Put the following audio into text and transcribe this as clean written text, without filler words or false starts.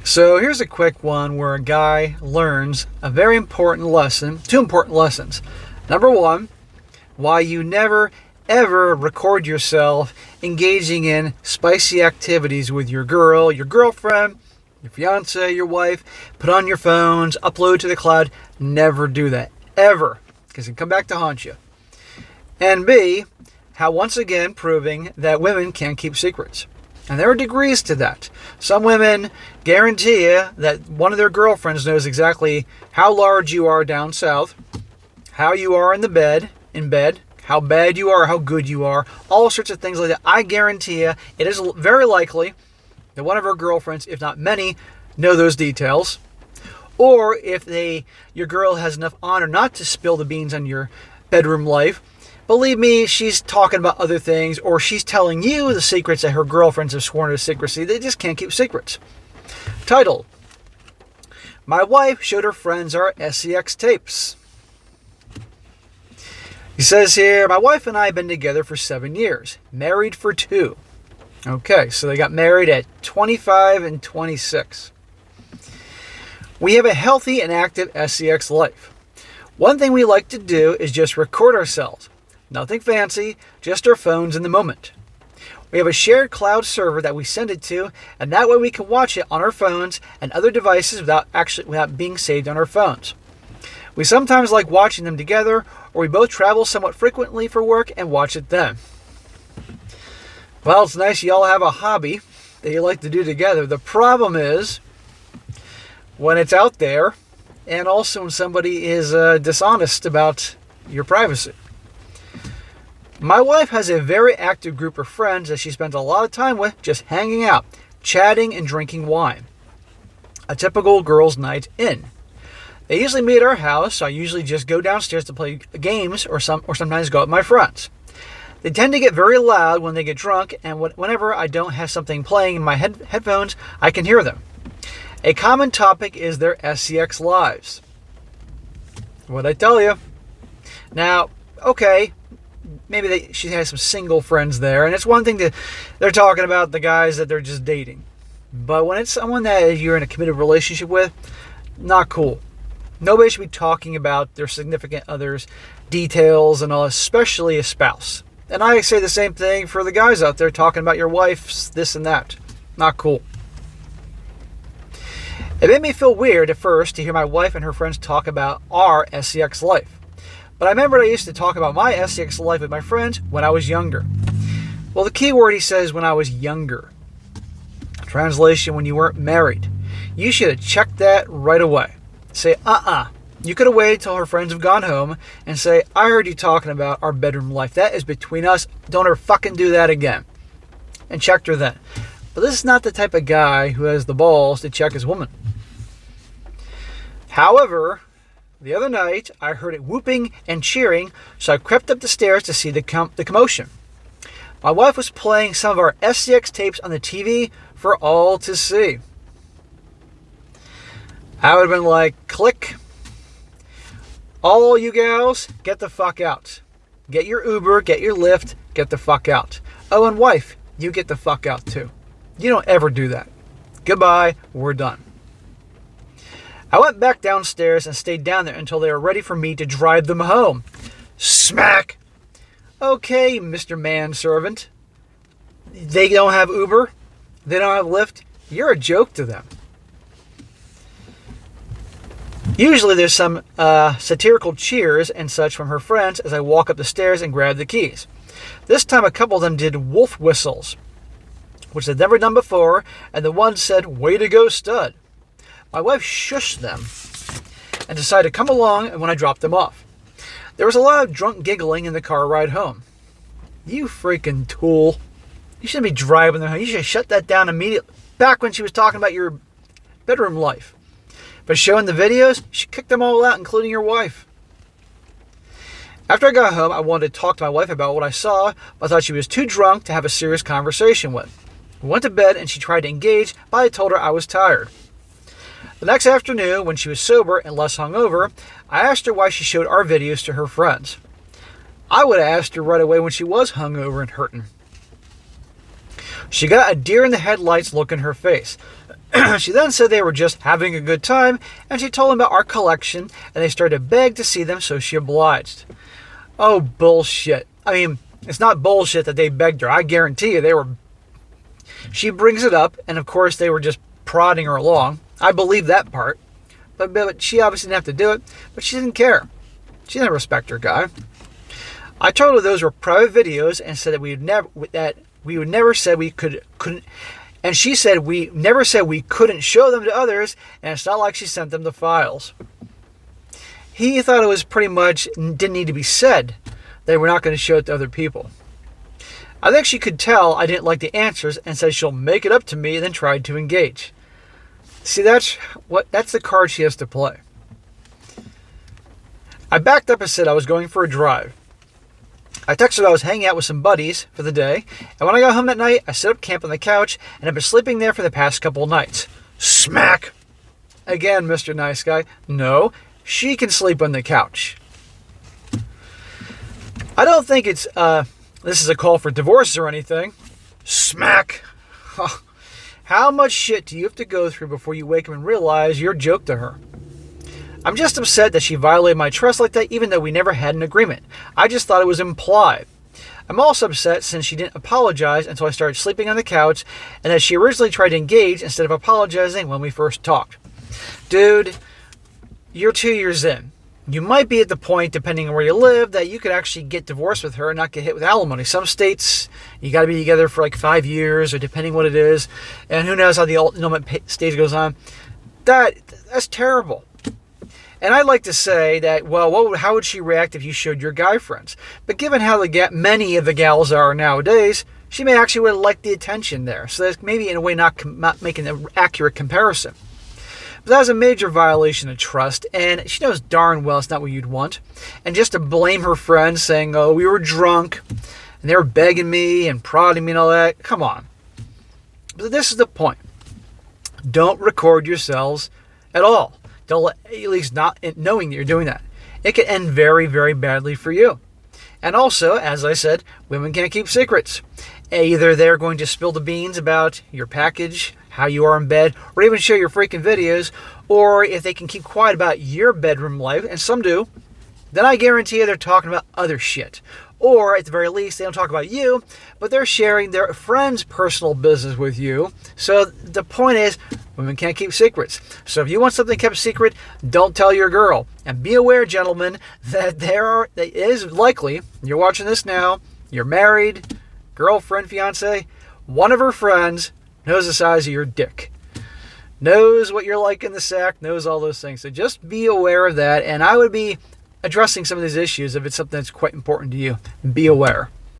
So here's a quick one where a guy learns a very important lesson, two important lessons. Number one, why you never ever record yourself engaging in spicy activities with your girl, your girlfriend, your fiance, your wife. Put on your phones, upload to the cloud. Never do that. Ever. Because it can come back to haunt you. And B, how once again proving that women can't keep secrets. And there are degrees to that. Some women guarantee you that one of their girlfriends knows exactly how large you are down south, how you are in bed, how bad you are, how good you are, all sorts of things like that. I guarantee you, it is very likely that one of her girlfriends, if not many, know those details. Or if your girl has enough honor not to spill the beans on your bedroom life, believe me, she's talking about other things, or she's telling you the secrets that her girlfriends have sworn to secrecy. They just can't keep secrets. Title: My wife showed her friends our SEX tapes. He says here, my wife and I have been together for 7 years, married for 2. Okay, so they got married at 25 and 26. We have a healthy and active SEX life. One thing we like to do is just record ourselves. Nothing fancy, just our phones in the moment. We have a shared cloud server that we send it to, and that way we can watch it on our phones and other devices without being saved on our phones. We sometimes like watching them together, or we both travel somewhat frequently for work and watch it then. Well, it's nice you all have a hobby that you like to do together. The problem is when it's out there, and also when somebody is dishonest about your privacy. My wife has a very active group of friends that she spends a lot of time with, just hanging out, chatting and drinking wine. A typical girls' night in. They usually meet at our house, so I usually just go downstairs to play games or sometimes go out with my friends. They tend to get very loud when they get drunk, and whenever I don't have something playing in my headphones, I can hear them. A common topic is their SEX lives. What'd I tell you? Now, okay, maybe she has some single friends there, and it's one thing they're talking about the guys that they're just dating. But when it's someone that you're in a committed relationship with, not cool. Nobody should be talking about their significant other's details and all, especially a spouse. And I say the same thing for the guys out there talking about your wife's this and that. Not cool. It made me feel weird at first to hear my wife and her friends talk about our SEX life. But I remembered I used to talk about my SEX life with my friends when I was younger. Well, the key word he says when I was younger. Translation, when you weren't married. You should have checked that right away. Say, You could have waited till her friends have gone home and say, I heard you talking about our bedroom life. That is between us. Don't ever fucking do that again. And checked her then. But this is not the type of guy who has the balls to check his woman. However, the other night, I heard it whooping and cheering, so I crept up the stairs to see the commotion. My wife was playing some of our SEX tapes on the TV for all to see. I would have been like, click. All you gals, get the fuck out. Get your Uber, get your Lyft, get the fuck out. Oh, and wife, you get the fuck out too. You don't ever do that. Goodbye, we're done. I went back downstairs and stayed down there until they were ready for me to drive them home. Smack! Okay, Mr. Manservant. They don't have Uber. They don't have Lyft. You're a joke to them. Usually there's some satirical cheers and such from her friends as I walk up the stairs and grab the keys. This time a couple of them did wolf whistles, which they'd never done before, and the one said, way to go, stud. My wife shushed them and decided to come along when I dropped them off. There was a lot of drunk giggling in the car ride home. You freaking tool. You shouldn't be driving them home. You should have shut that down immediately. Back when she was talking about your bedroom life. But showing the videos, she kicked them all out, including your wife. After I got home, I wanted to talk to my wife about what I saw, but I thought she was too drunk to have a serious conversation with. We went to bed and she tried to engage, but I told her I was tired. The next afternoon, when she was sober and less hungover, I asked her why she showed our videos to her friends. I would have asked her right away when she was hungover and hurting. She got a deer in the headlights look in her face. She then said they were just having a good time, and she told them about our collection, and they started to beg to see them, so she obliged. Oh, bullshit. I mean, it's not bullshit that they begged her. I guarantee you they were... She brings it up, and of course they were just prodding her along. I believe that part. But she obviously didn't have to do it, but she didn't care. She didn't respect her guy. I told her those were private videos and said that we would never said we couldn't. And she said we never said we couldn't show them to others, and it's not like she sent them the files. He thought it was pretty much didn't need to be said. They were not going to show it to other people. I think she could tell I didn't like the answers and said she'll make it up to me and then tried to engage. See, that's the card she has to play. I backed up and said I was going for a drive. I texted her I was hanging out with some buddies for the day, and when I got home that night, I set up camp on the couch, and I've been sleeping there for the past couple of nights. Smack! Again, Mr. Nice Guy, no, she can sleep on the couch. I don't think it's, this is a call for divorce or anything. Smack! How much shit do you have to go through before you wake up and realize you're a joke to her? I'm just upset that she violated my trust like that, even though we never had an agreement. I just thought it was implied. I'm also upset since she didn't apologize until I started sleeping on the couch, and that she originally tried to engage instead of apologizing when we first talked. Dude, you're 2 years in. You might be at the point, depending on where you live, that you could actually get divorced with her and not get hit with alimony. Some states, you got to be together for like 5 years, or depending what it is, and who knows how the ultimate stage goes on. That's terrible. And I'd like to say that, well, how would she react if you showed your guy friends? But given how many of the gals are nowadays, she may actually would have liked the attention there. So that's maybe in a way not making an accurate comparison. But that was a major violation of trust, and she knows darn well it's not what you'd want. And just to blame her friends, saying, oh, we were drunk, and they were begging me and prodding me and all that, come on. But this is the point. Don't record yourselves at all. Don't at least not knowing that you're doing that. It could end very, very badly for you. And also, as I said, women can't keep secrets. Either they're going to spill the beans about your package, how you are in bed, or even show your freaking videos, or if they can keep quiet about your bedroom life, and some do, then I guarantee you they're talking about other shit. Or at the very least, they don't talk about you, but they're sharing their friends' personal business with you. So the point is, women can't keep secrets. So if you want something kept secret, don't tell your girl. And be aware, gentlemen, that it is likely, you're watching this now, you're married, girlfriend, fiance, one of her friends knows the size of your dick. Knows what you're like in the sack, knows all those things. So just be aware of that, and I would be addressing some of these issues if it's something that's quite important to you. Be aware.